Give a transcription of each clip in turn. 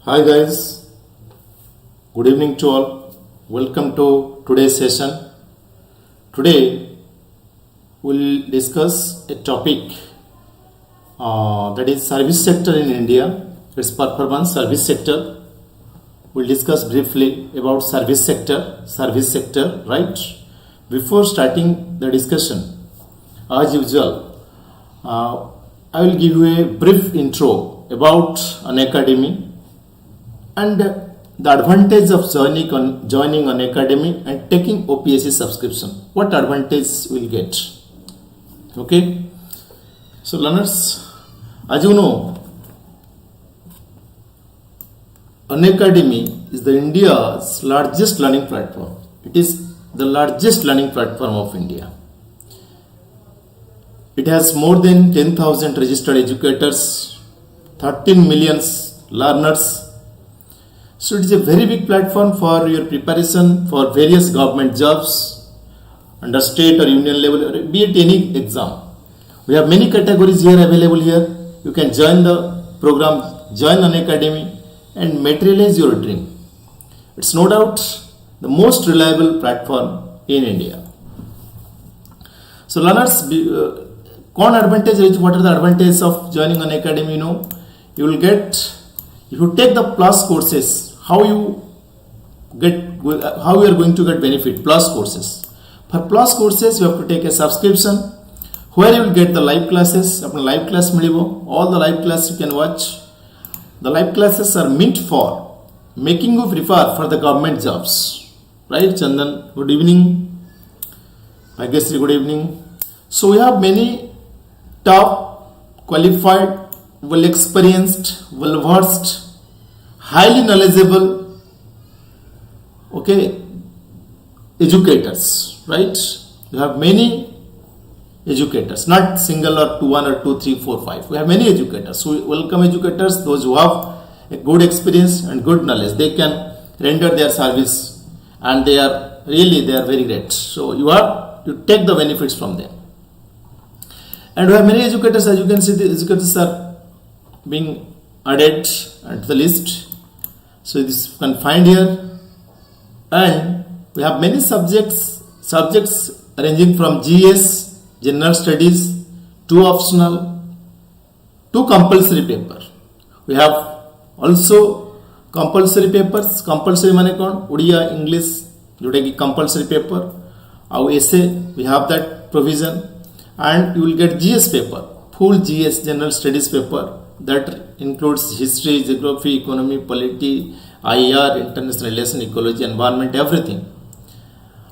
Hi guys, good evening to all. Welcome to today's session. Today we'll discuss a topic that is service sector in India, its performance, service sector. We'll discuss briefly about service sector, right? Before starting the discussion, as usual, I will give you a brief intro about Unacademy and the advantage of joining Unacademy and taking OPSC subscription. What advantage we'll get? Okay. So learners, as you know, Unacademy is the India's largest learning platform. It is the largest learning platform of India. It has more than 10,000 registered educators, 13 million learners. So it is a very big platform for your preparation for various government jobs under state or union level, or be it any exam. We have many categories here available here. You can join the program, join Unacademy and materialize your dream. It's no doubt the most reliable platform in India. So learners, what are the advantages of joining Unacademy? You know, you will get, if you take the plus courses, how you are going to get benefit. Plus courses, for plus courses you have to take a subscription where you will get the live classes. Live class milibo, all the live class you can watch. The live classes are meant for making you prepare for the government jobs, right? Chandan, good evening. I guess good evening. So we have many top, qualified, well experienced, well versed, highly knowledgeable, educators, right? You have many educators, not single or two, one or two, three, four, five. We have many educators. So we welcome educators, those who have a good experience and good knowledge. They can render their service and they are very great. So you take the benefits from them. And we have many educators. As you can see, the educators are being added to the list. So this you can find here, and we have many subjects ranging from GS, General Studies, to optional, to compulsory paper. We have also compulsory papers. Compulsory mane kon? Odia, English, जोटा कि compulsory paper. Our essay, we have that provision, and you will get GS paper, full GS, General Studies paper. That includes history, geography, economy, polity, IR, international relation, ecology, environment, everything.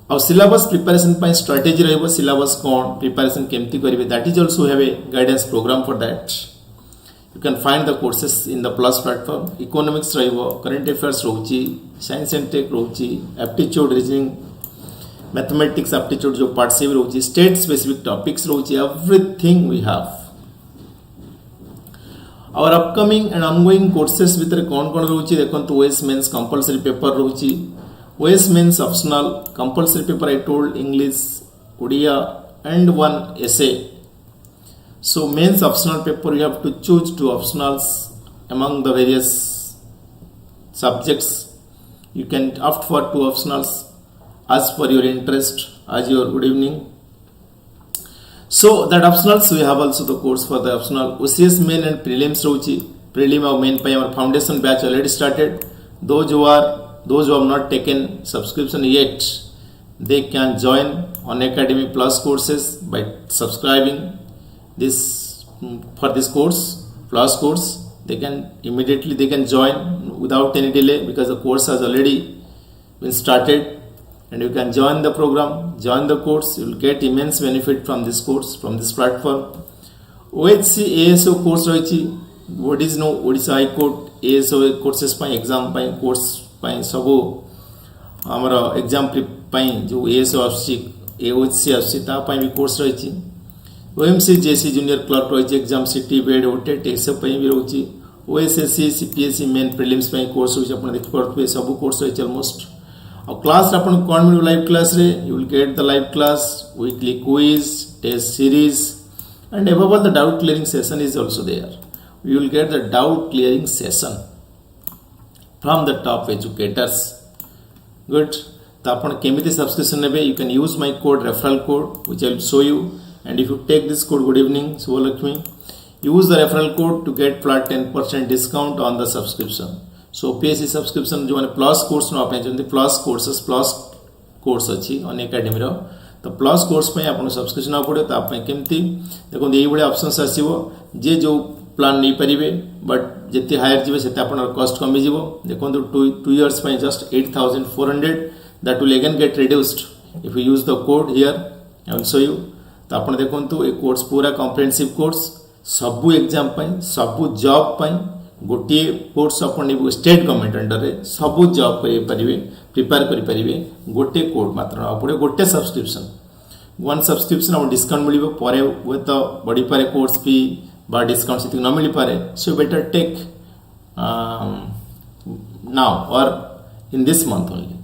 Our syllabus preparation by strategy rahebo, syllabus kon preparation kemti karibe, that is also have a guidance program for that. You can find the courses in the plus platform. Economics rahebo, current affairs rohuchi, science and tech rohuchi, aptitude reasoning, mathematics aptitude jo part se rohuchi, state specific topics rohuchi, everything we have. Our upcoming and ongoing courses with कौन रोची देखो तो OS means compulsory paper रोची, OS means optional, compulsory paper I told English, Odia and one essay. So mains optional paper, you have to choose 2 optionals among the various subjects. You can opt for 2 optionals as per your interest, as your good evening. So that optionals we have also the course for the optional OCS main and prelims rochi. Prelim or main pai our foundation batch already started. Those who have not taken subscription yet, they can join Unacademy Plus courses by subscribing this for this course Plus course. They can join without any delay because the course has already been started, and you can join the program, join the course. You will get immense benefit from this course, from this platform. OHC ASO course roichi. What is no Odisha High Court ASO courses ପାଇଁ exam ପାଇଁ course ପାଇଁ ସବୁ ଆମର exam ପାଇଁ जो ASO ଆସୁଛି OHC ଆସୁଛି ତା ପାଇଁ ବି course ରହିଛି. OMC JC junior clerk ରହିଛି exam CT BED OTET ଏସବୁ ପାଇଁ ବି ରହୁଛି. OSSC CPSC main prelims ପାଇଁ course ରହୁଛି. ଆପଣ ଦେଖିପାରୁଥିବେ ସବୁ course ରହିଛି almost. ଆଉ କ୍ଲାସ୍ ଆପଣ କ'ଣ ମିଳିବ ଲାଇଭ୍ କ୍ଲାସ୍ରେ? You will get the live class, weekly quiz, test series, and above all the doubt clearing session is also there. You will get the doubt clearing session from the top educators. Good. तो आपण केमिति subscription नेबे? You can use my code, referral code, which I will show you. And if you take this code, good evening Subhalakshmi, use the referral code to get flat 10% discount on the subscription. So OPSC subscription जो माने plus course न आपने जंती plus course अछि Unacademy रो, तो plus course पे आपण subscription न पड़े तो आपने केमती देखो एई बडे ऑप्शंस आसीबो जे जो प्लान नहीं परिबे, बट जिते हायर जीवे सेते आपन कॉस्ट कमी जीवो. देखो 2 years पे just 8400, that will again get reduced if you use the code here. I will show you. तो आपण देखो ए कोर्स पूरा कॉम्प्रिहेंसिव कोर्स सबु एग्जाम पे सबु जॉब पे गोटे कोर्स अपन स्टेट गवर्नमेंट अंडर रे सबु जॉब करि परिबे, प्रिपेयर करि परिबे. गोटे कोड मात्र न पड़े, गोटे सब्सक्रिप्शन, वन सब्सक्रिप्शन और डिस्काउंट मिलिबो परे वो तो बड़ी पारे कोर्स फी बा डिस्काउंट से न मिल पारे. सो बेटर टेक नाउ और in this month only.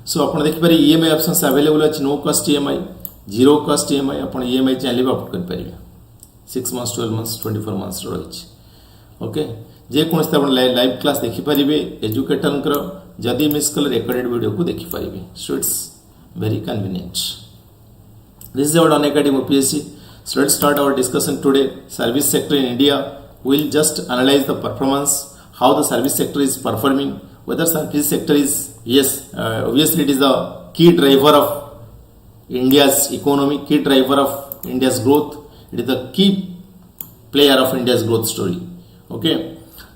So अपन देखि पारे ईएमआई ऑप्शंस अवेलेबल अछि. No cost EMI, zero cost EMI अपन ईएमआई चाहले ऑप्ट कर परिबे. 6 months, 12 months, 24 months रही. ओके, जे कोनसे अपन लाइव क्लास देखि परिबे एजुकेटर जदि मिस कल रिकॉर्डेड वीडियो को देखि परिबे. So it's very convenient. This is our Unacademy OPSC. So let's start our discussion today. Service sector in India. We'll just analyze the performance, how the service sector is performing, whether service sector is, obviously it is the key driver of India's economy, key driver of India's growth. It is the key player of India's growth story. Okay.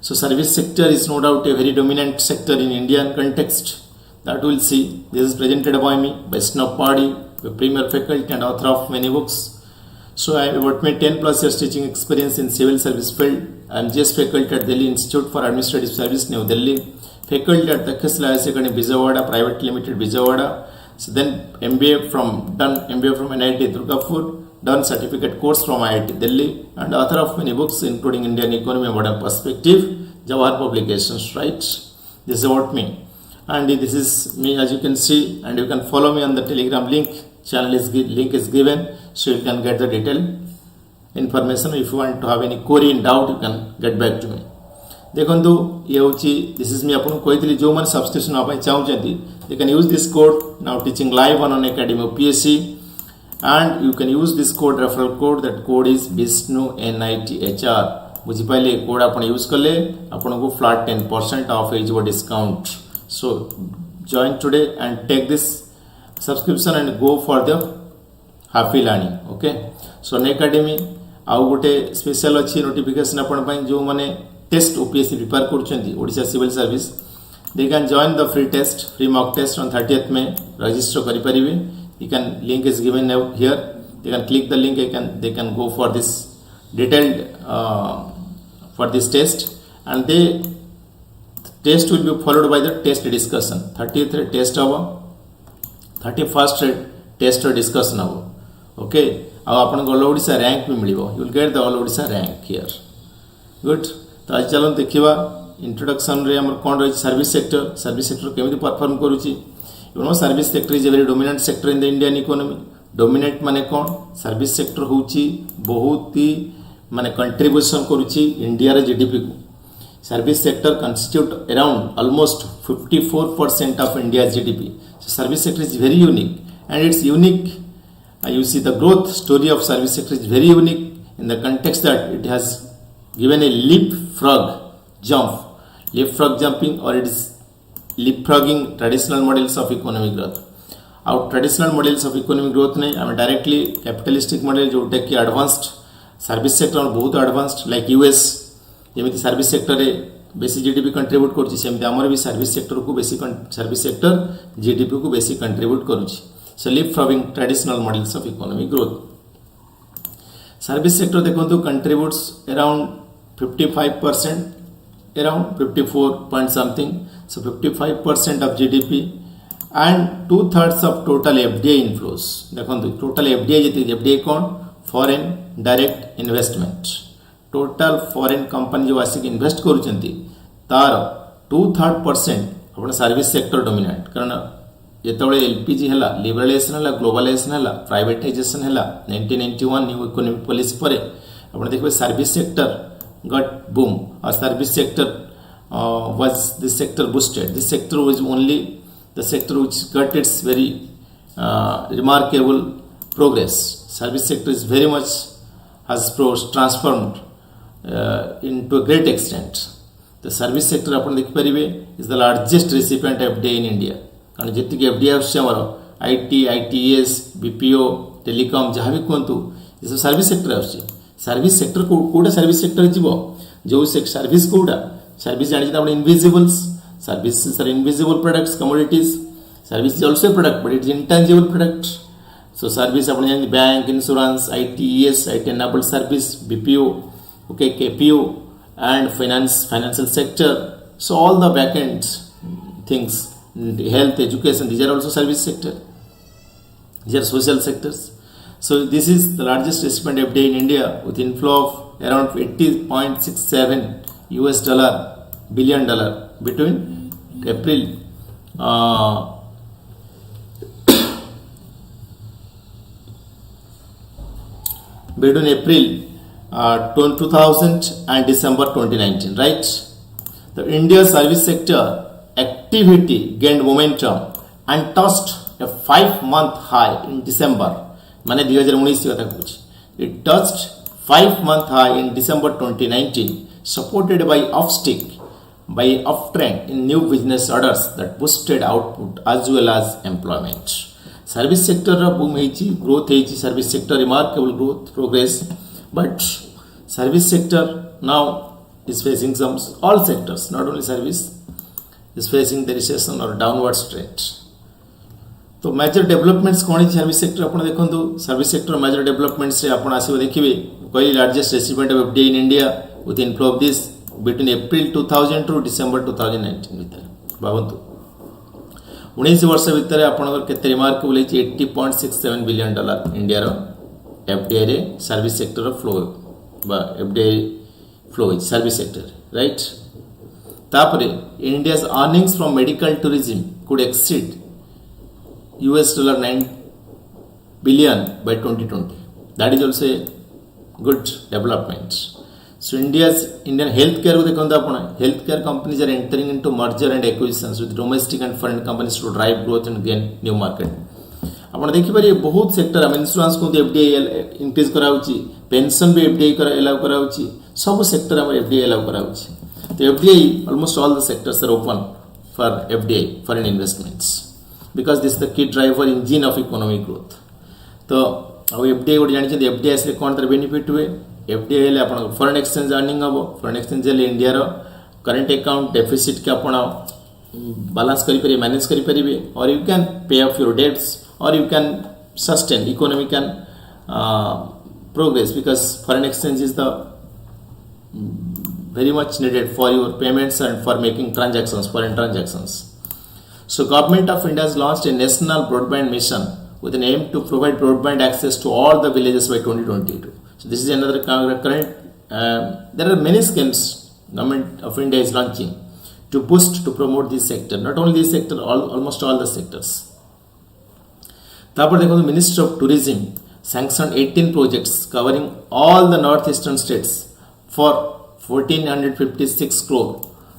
So service sector is no doubt a very dominant sector in Indian context. That we'll see. This is presented by me, Baishnab Padhee, a premier faculty and author of many books. So I have about my 10 plus years teaching experience in civil service field. I am just faculty at Delhi Institute for Administrative Service, New Delhi. Faculty at Takasla Academy, Vijayawada, Private Limited, Vijayawada. So then MBA from NIT Durgapur, done certificate course from IIT Delhi, and author of many books including Indian Economy, Modern Perspective, Jawahar Publications, right? This is about me. And this is me, as you can see, and you can follow me on the Telegram link. Link is given, so you can get the detailed information. If you want to have any query in doubt, you can get back to me. देखो ये होची, this is me आपन कहतली जो मन subscription आ पई चाहउचंती, they can use this code. Now teaching live on Unacademy OPSC, and you can use this code, referral code. That code is BISNU बुझी पाइले. Code आपन यूज करले आपन को flat 10% of azo discount. So join today and take this subscription and go for the happy learning. Okay. So Unacademy आउ गोटे special अच्छी notification अपन पाई जो माने टेस्ट OPSC प्रिपेयर करछंती Odisha civil service, they can join the free test, free mock test on 30th में register करि परिबे. You can link is given here. They can click the link. They can go for this detailed for this test, and the test will be followed by the test discussion. 30th test hour, 31st test discussion hour. Okay. अब आपन all Odisha rank भी मिलिबो. You will get the all Odisha rank here. Good. तो आज चलन देखिबा introduction रे हमर कोन रही सर्विस सेक्टर केमिति परफॉर्म करूची. You know, service sector is a very dominant sector in the Indian economy. Dominant माने कौन? सर्विस सेक्टर होची बहुत ही माने कंट्रीब्यूशन करुची इंडिया रे जीडीपी को service sector constitute around almost 54% of India's GDP. So service sector is very unique, and it's unique. You see the growth story of service sector is very unique in the context that it has given a leapfrog jumping, or it is leapfrogging traditional models of economic growth. Our traditional models of economic growth नहीं, हमें directly capitalistic model जोटा कि advanced service sector बहुत advanced like US जमी service sector बेसी GDP contribute करुच्ची सेमती आमर भी सर्विस सेक्टर को बेसी सर्विस सेक्टर जीडीपी को बेसी कंट्रीब्यूट करुच्ची so live from traditional models of economic growth service sector देखो contributes around 55% around 54 point something so 55% of GDP and 2/3 of total FDI inflows देखो टोटल FDI जी FDI कौन foreign direct investment total foreign company जो आसिक invest करुचंती तार 2/3% अपन service sector dominate कारण जेतबळे LPG हला liberalisation हला globalisation हला privatisation हला 1991 न्यू इकोनॉमिक पॉलिसी परे अपन देखबे सर्विस सेक्टर गट बूम और service sector was this sector boosted. This sector was only the sector which got its very remarkable progress. Service sector is very much has transformed into a great extent. The service sector अपन देख परिवे is the largest recipient of FDI in India. कारण जितने की FDI आउच्छे हमारा IT, ITES, BPO, telecom जहाँ भी कौन तो ये सब सर्विस सेक्टर आउच्छे. सर्विस सेक्टर को कोड़ा सर्विस सेक्टर जीवो जो सर्विस कोड़ा सर्विस जाने जितना अपने invisibles services are invisible products commodities. Service is also a product but it is intangible product. So service अपने जाने bank insurance ITES IT enabled service BPO okay KPO and financial sector. So all the back end things health education these are also service sector. These are social sectors. So this is the largest recipient FDI in India with inflow of around $80.67 billion between April between April 2000 and December 2019, right? The India service sector activity gained momentum and touched a 5-month high in December. माने 2019 की बात कुछ. It touched 5-month high in December 2019, supported by uptrend in new business orders that boosted output as well as employment. Service sector boom ହେଇଛି growth ହେଇଛି service sector remarkable growth progress, but service sector now is facing all sectors not only service is facing the recession or downward trend. तो major developments कौन है service sector आपण देखंतु service sector major developments से आपण आसीबो देखिबे कोई largest recipient of FDI in India with inflow of this between April 2000 to December 2019 भितर भावंतु 19 वर्ष भितर आपनकर केते रिमार्केबल है $80.67 बिलियन इंडिया रो एफडीआई रे सर्विस सेक्टर रो फ्लो बा एफडीआई फ्लो है सर्विस सेक्टर राइट. तापरे India's earnings from medical tourism could exceed $9 billion by 2020. That is also a good development. So Indian healthcare को देखो तो अपना healthcare companies are entering into merger and acquisitions with domestic and foreign companies to drive growth and gain new market. अपना देखी पारे बहुत sector हम insurance को एफडीआई इंक्रीज कराउची पेंशन भी एफडीआई करा अलाउ कराउची सब सेक्टर हम एफडीआई अलाउ कराउची. तो FDI almost all the sectors are open for FDI foreign investments. Because this is the key driver engine of economic growth. तो अब FDI गोटे जानी एफडीआई आसले कौन तार बेनिफिट हुए एफडीआई हेले आपन फॉरेन एक्सचेंज अर्निंग हम फॉरेन एक्सचेंज हेले इंडिया रो करंट अकाउंट डेफिसिट के आपण बैलेंस करि परिबे मैनेज करि परिबे और you can pay off your debts और you can sustain economy can progress because foreign exchange is the very much needed for your payments and for making transactions foreign transactions. So government of India has launched a national broadband mission with an aim to provide broadband access to all the villages by 2022. So this is another current. There are many schemes government of India is launching to boost to promote this sector. Not only this sector, almost all the sectors. तापर देखो ministry of tourism sanctioned 18 projects covering all the northeastern states for 1456 crore,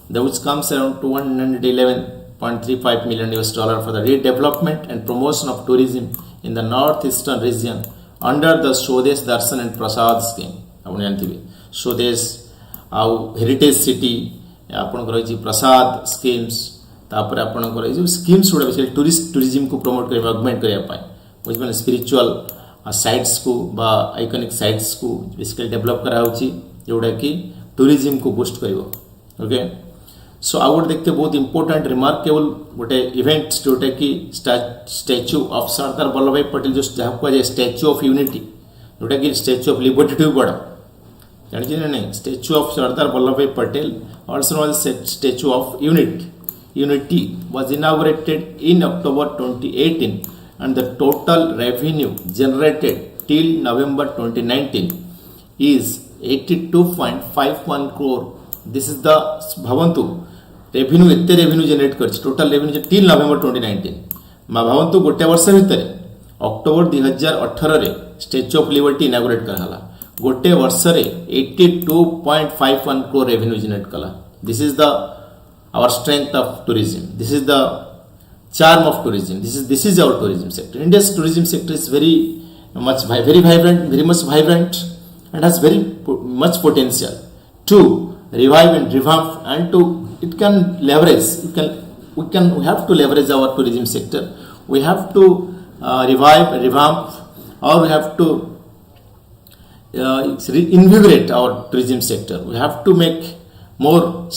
that which comes around 211.35 million US dollar for the redevelopment and promotion of tourism in the northeastern region under the Swadesh Darshan and Prasad scheme. आपण जानथिबे स्वदेश आउ heritage city आपनकर रही प्रसाद schemes तापर आपनकर रही schemes गुड़ा basically tourism को प्रमोट करबा ऑगमेंट करबा पाए बुझबे स्पिरिचुअल साइट्स को बा आइकॉनिक साइट्स को बेसिकली डेवलप करा होची जोड़ा कि टूरिज्म को बूस्ट करिवो. ओके सो आउ गोटे देखते बहुत इंपोर्टेंट रिमार्केबल गोटे इवेंट जोटा कि स्टैच्यू ऑफ सरदार वल्लभ भाई पटेल जो जहाँ कहुए स्टैच्यू ऑफ यूनिटी जोटा कि स्टैच्यू ऑफ लिबर्टी टू बड़ा जानी ना नहीं स्टैच्यू ऑफ सरदार वल्लभ भाई Patel also known as statue of unity was inaugurated in October 2018 and the total revenue generated till November 2019 is 82.51 crore. This is the bhavantu revenue एते revenue generate करछि total revenue till November 2019 मा भावंतु गोटे वर्ष भितर October 2018 रे statue of liberty inaugurate कराला गोटे वर्ष रे 82.51 crore revenue generate कला. This is the our strength of tourism. This is the charm of tourism. This is our tourism sector. India's tourism sector is very much vibrant and has very much potential to revive and revamp and to it can leverage we have to leverage our tourism sector. We have to revive, revamp, or we have to invigorate our tourism sector. We have to make more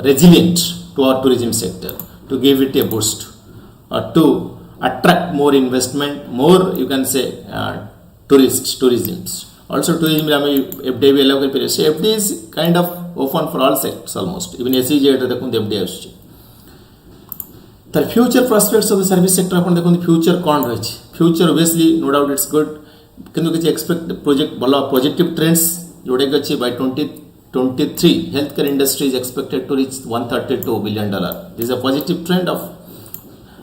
resilient to our tourism sector, to give it a boost, to attract more investment, more you can say tourism. Also tourism FDI भी allow कर so FDI is kind of open for all sectors almost. Even SEJ देखो FDI आसुची. The future prospects of the service sector अपन देखो future कौन रही है. Future obviously no doubt it's good. किन्तु किसी expect project बला positive trends जोड़े गच्छी by 2023 healthcare industry is expected to reach $132 billion. This is a positive trend of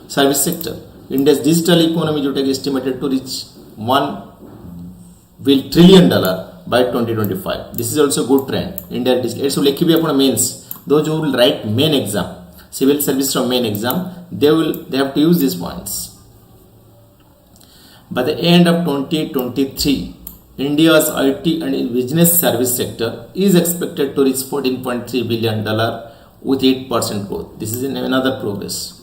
service sector. India's digital economy Jote estimated to reach $1 trillion by 2025. This is also good trend. India so lekhi bhi apna mains those who will write main exam civil service from main exam they have to use these points. By the end of 2023 India's IT and business service sector is expected to reach $14.3 billion with 8% growth. This is another progress.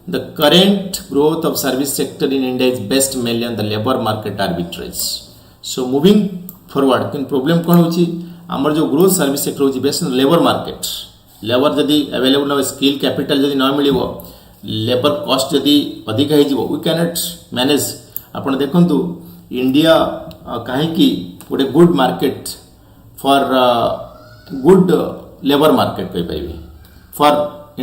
The current growth of service sector in India is best mainly on the labor market arbitrage. So moving forward किन problem कौन होची आमर जो growth service sector होची best labour market labour जदी available ना skill capital जदी ना मिलिबो लेबर कॉस्ट जदी अधिक हे जिवो वी कैन नॉट मैनेज आपण देखंतु इंडिया काहे की गोटे good market for good labour market कहि परिबे फॉर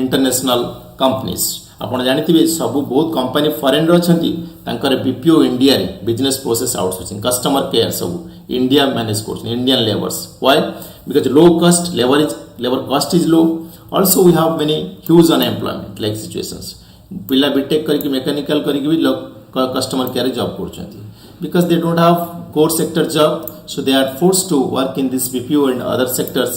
इंटरनेशनल कंपनीज आपण जानिथिबे सब बहुत कंपनी फॉरेन रो छंती तांकर बीपीओ इंडिया रे business process outsourcing customer care सब India manage course Indian labours why because low cost labour cost is low also we have many huge unemployment like situations पिला BTech करके mechanical करके भी customer care job करछंती because they don't have core sector job so they are forced to work in this BPO and other sectors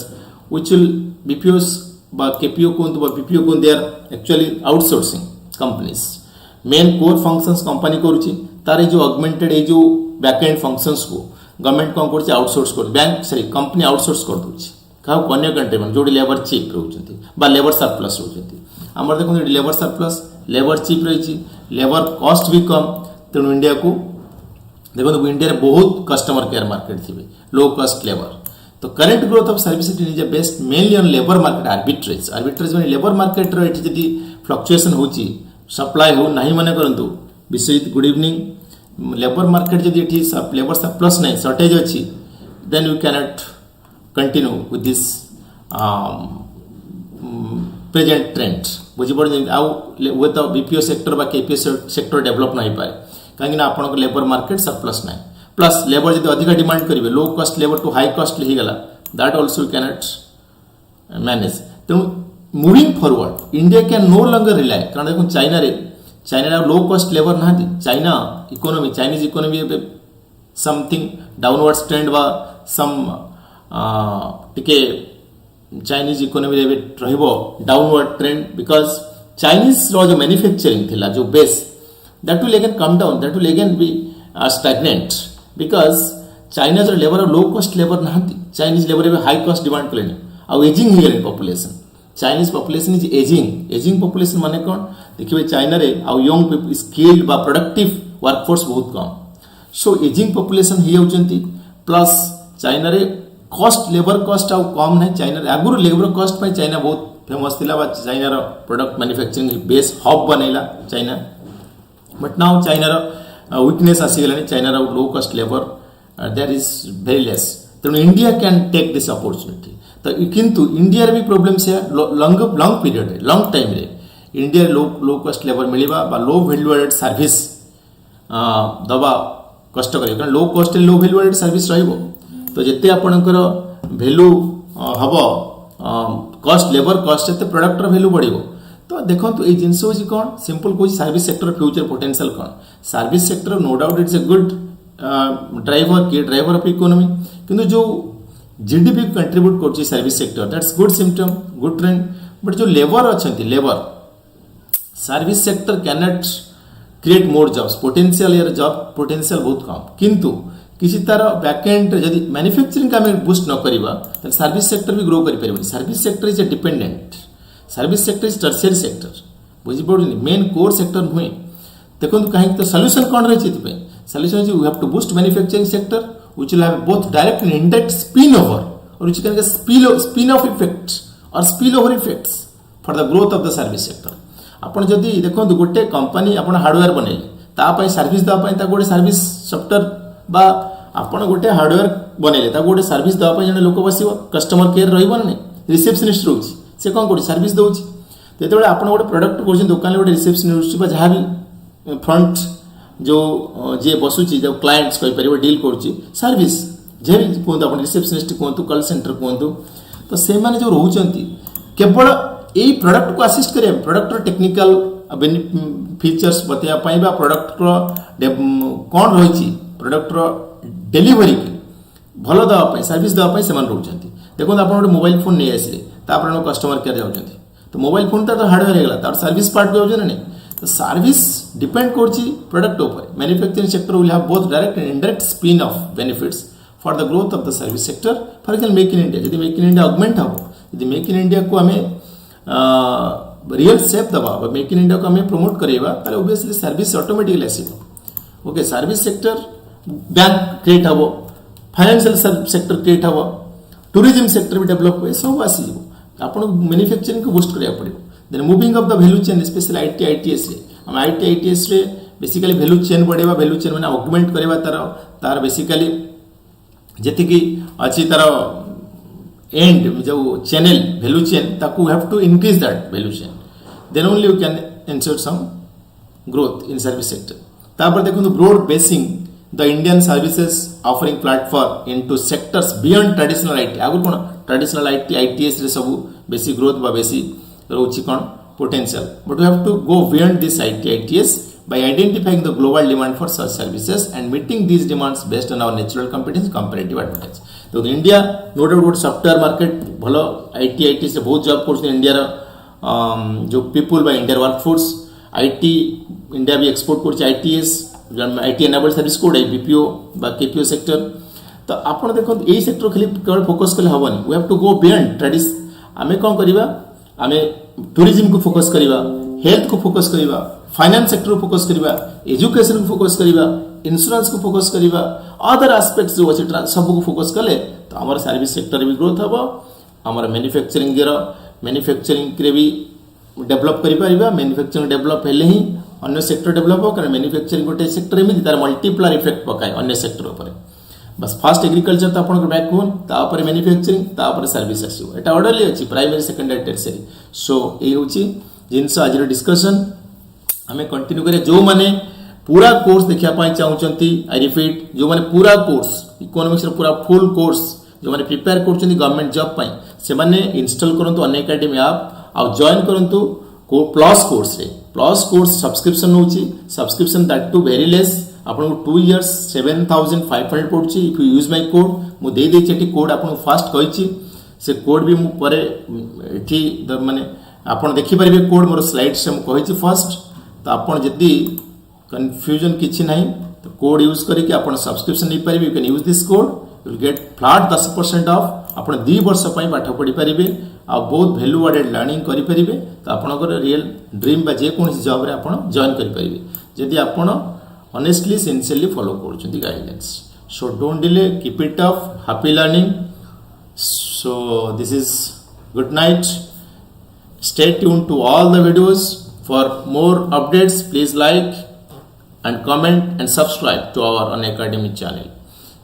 which will BPOs बा KPO को बा BPO को they are actually outsourcing companies main core functions company करूची तारे जो augmented ए जो backend functions को गवर्नमेंट कोन करची आउटसोर्स कर बैंक सॉरी कंपनी आउटसोर्स कर दोची का अन्य कंट्री में जोडी लेबर चीप रहउचंती बा लेबर सरप्लस रहउचंती हमर देखो लेबर सरप्लस लेबर चीप रहिची लेबर कॉस्ट भी कम तेणु इंडिया को देखो इंडिया रे बहुत कस्टमर केयर मार्केट थिबे लो कॉस्ट लेबर तो current growth of service sector is based mainly on labour market arbitrage माने लेबर मार्केट रो एठी जदी फ्लक्चुएशन होची सप्लाई हो नाही माने करंतु Biswajit good evening labour market जदी एठी लेबर सरप्लस नाही शॉर्टेज अछि then you can not continue with this present trend बुझी पड़ आउ विथ बीपीओ सेक्टर बा केपीओ सेक्टर डेवलप नाही पाए काहे ना आपन लेबर मार्केट सरप्लस नाही प्लस लेबर जब अधिक डिमांड करेंगे low cost labour to high cost ही गला that also you can not manage तो moving forward India can no longer rely कारण देखो चाइना रे चाइना लो कॉस्ट लेबर ना China economy Chinese economy something downward trend बा सम टिके चाइनीज इकोनॉमी रे रहिबो डाउनवर्ड ट्रेंड बिकॉज चाइनीज रो जो मैन्युफैक्चरिंग थिला जो base that will again come down that will again be stagnant because China जो लेबर लो कॉस्ट लेबर ना चाइनीज लेबर ए हाई कॉस्ट डिमांड कले आ एजिंग हो गले population Chinese population is ageing population माने कौन देखिए चाइना रे आ यंग पीपल स्किल्ड बा प्रोडक्टिव वर्कफोर्स बहुत कम सो एजिंग पॉपुलेशन ही होचंती प्लस चाइना रे कॉस्ट लेबर कॉस्ट आ कम नहीं चाइना रे आगुर लेबर कॉस्ट पे चाइना बहुत फेमस थिला बा चाइना रो प्रोडक्ट मैन्युफैक्चरिंग बेस हब बनेला चाइना बट नाउ चाइना रो वीकनेस आसी गलानी चाइना रो low cost labour there is very less तेणु India can take this opportunity तो किंतु इंडिया रे भी प्रॉब्लम से लॉन्ग पीरियड रे लॉन्ग टाइम रे इंडिया लो कॉस्ट लेबर मिलिबा बा लो वैल्यू एडेड सर्विस दबा कष्ट करियो कारण low cost low value added service रहिबो तो जेते आपनकर वैल्यू हबो कॉस्ट लेबर कॉस्ट एते प्रोडक्ट रो वैल्यू बढ़िबो तो देखंतु ए जिंस होची कोन सिंपल कोई सर्विस सेक्टर फ्यूचर पोटेंशियल कोन service sector no doubt it's a good driver of economy किंतु जो जीडीपी कंट्रीब्यूट करछि service sector that's good symptom good trend but जो लेबर अछंती labour service sector can not create more jobs potential यार job potential बहुत कम किंतु किसी तार बैकएंड जदि मैन्युफैक्चरिंग का हमें बूस्ट न करिबा त सर्विस सेक्टर भी ग्रो करि परिबो service sector is a dependent service sector is tertiary sector बुझि पड़ुनी मेन कोर सेक्टर हुए देखंतु काहे तो सॉल्यूशन कोन रहै छै पे solution is you have to boost manufacturing sector which will have both direct and indirect spillover or which can get spin-off effects or spillover effects for the growth of the service sector आपण जदि देखंतु गोटे company आपण hardware बनेले ता पय service दा पय ता गोटे सर्विस सॉफ्टवेयर बा आपण गोटे हार्डवेयर बनेले ता गोटे सर्विस दा पय जने लोक बसिबो कस्टमर केयर रहइबो नै रिसेप्शनिस्ट रहउछि से कोन कोठी सर्विस दउछि तेतबेले आपण गोटे प्रोडक्ट कोछि दुकान ले गोटे रिसेप्शनिस्ट बा जहा भी फ्रंट जो जे बसुची जो क्लाइंट्स कहि परिबो डील करूची सर्विस जे भी कोन आपण रिसेप्शनिस्ट कोन कॉल सेंटर कोन तो से माने जो रहउचंती केवल एई प्रोडक्ट को असिस्ट करे प्रोडक्ट रो टेक्निकल फीचर्स बतिया पई बा प्रोडक्ट रो कोन रहिची प्रोडक्ट रो डिलीवरी भलो दवा पई सर्विस दवा पई सेमान रहउचंती देखो आपण गोटे मोबाइल फोन नै आसीले ता आपण कस्टमर केयर जाउचंती तो मोबाइल फोन ता तो हार्डवेयर हेगला तार सर्विस पार्ट भी होजन नै तो सर्विस डिपेंड करछि प्रोडक्ट ऊपर manufacturing sector will have both direct and indirect spin off benefits for the growth of the service sector for example make in India यदि मेक इन इंडिया ऑगमेंट हो यदि make in India को हमें real shape दबा make in India को हमें promote करेबा ताले ऑब्वियसली सर्विस ऑटोमेटिकली आसीबो okay service sector bank create हबो फाइनेंशियल सेक्टर क्रिएट हबो टूरिज्म सेक्टर भी डेवलप होए सब आसीबो आपण मैन्युफैक्चरिंग को बूस्ट करिया पड़िबो then moving of the value chain specially IT ITS रे हम आईटी आईटीएस रे बेसिकली वैल्यू चेन बढ़ेबा वैल्यू चेन माने ऑगमेंट करेबा तार बेसिकली जेति की अछि तार एंड जो चैनल वैल्यू चेन ताकू have to increase that value chain then only you can ensure some growth in service sector तापर देखो broad basing the Indian services offering platform into sectors beyond traditional IT आगु कोन traditional IT ITS रे सब बेसी growth बा बेसी रोची कोन potential but we have to go beyond this ITS by identifying the global demand for such services and meeting these demands based on our natural competence comparative advantage तो India no doubt software market भलो IT से बहुत job करछ India रो जो people बा India workforce IT India भी export करछ ITS IT enabled service code BPO बा KPO सेक्टर तो आपण देखो एई सेक्टर खाली केवल फोकस करले हबनी we have to go beyond ट्रेडिस आमे कोन करिबा आमे टूरिज्म को फोकस करिबा हेल्थ को फोकस करिबा फाइनेंस सेक्टर को फोकस करिबा एजुकेशन को फोकस करिबा इंश्योरेंस को फोकस करिबा अदर एस्पेक्ट्स जो अछि सब को फोकस कले तो हमर सर्विस सेक्टर भी ग्रोथ हबो हमर मैन्युफैक्चरिंग रे भी डेवलप करि परिबा मैन्युफैक्चरिंग डेवलप हेले ही अन्य सेक्टर डेवलप हो कारण मैन्युफैक्चरिंग गोटे सेक्टर में तार मल्टीप्लायर इफेक्ट पकाय अन्य सेक्टर ऊपर बस फास्ट एग्रीकल्चर तो आपन बैकबोन तापर मैन्युफैक्चरिंग तापर सर्विस आसीबो एटा ऑर्डरली अछि प्राइमरी सेकेंडरी टर्शियरी सो ए होछि जिंस आज डिस्कशन हमें कंटिन्यू करे जो माने पूरा कोर्स देखिया पाई चाहउचंती आई रिपीट जो माने पूरा कोर्स इकोनॉमिक्स रो पूरा फुल कोर्स जो माने प्रिपेयर करचंती गवर्नमेंट जॉब पाई से माने इंस्टॉल करंतु अनएकेडमी ऐप आ जॉइन करंतु प्लस कोर्स सब्सक्रिप्शन होची subscription that too very less आपन 2 इयर्स 7500 पड़ुची if you use my code मु दे दे चेटी कोड आपन फास्ट कहिची से कोड भी मु परे एठी माने आपन देखि परिबे कोड मोर स्लाइड से मु कहिची फर्स्ट तो आपन जदी कंफ्यूजन किछि नाही तो कोड यूज करके आपन सब्सक्रिप्शन नै परिबे you can use this code you will get flat 10% off आपन 2 वर्ष पई पाठ पढी परिबे आ बहुत वैल्यू एडेड लर्निंग करि परिबे तो आपनकर रियल ड्रीम बा जे कोन जॉब रे आपन जॉइन करि परिबे जदी आपन honestly sincerely follow the guidelines. So don't delay, keep it up, happy learning. So this is good night. Stay tuned to all the videos. For more updates, please like and comment and subscribe to our Unacademy channel.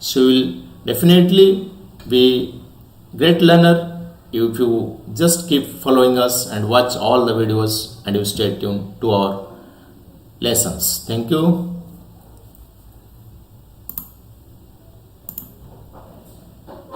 So you will definitely be great learner if you just keep following us and watch all the videos and you stay tuned to our lessons. Thank you.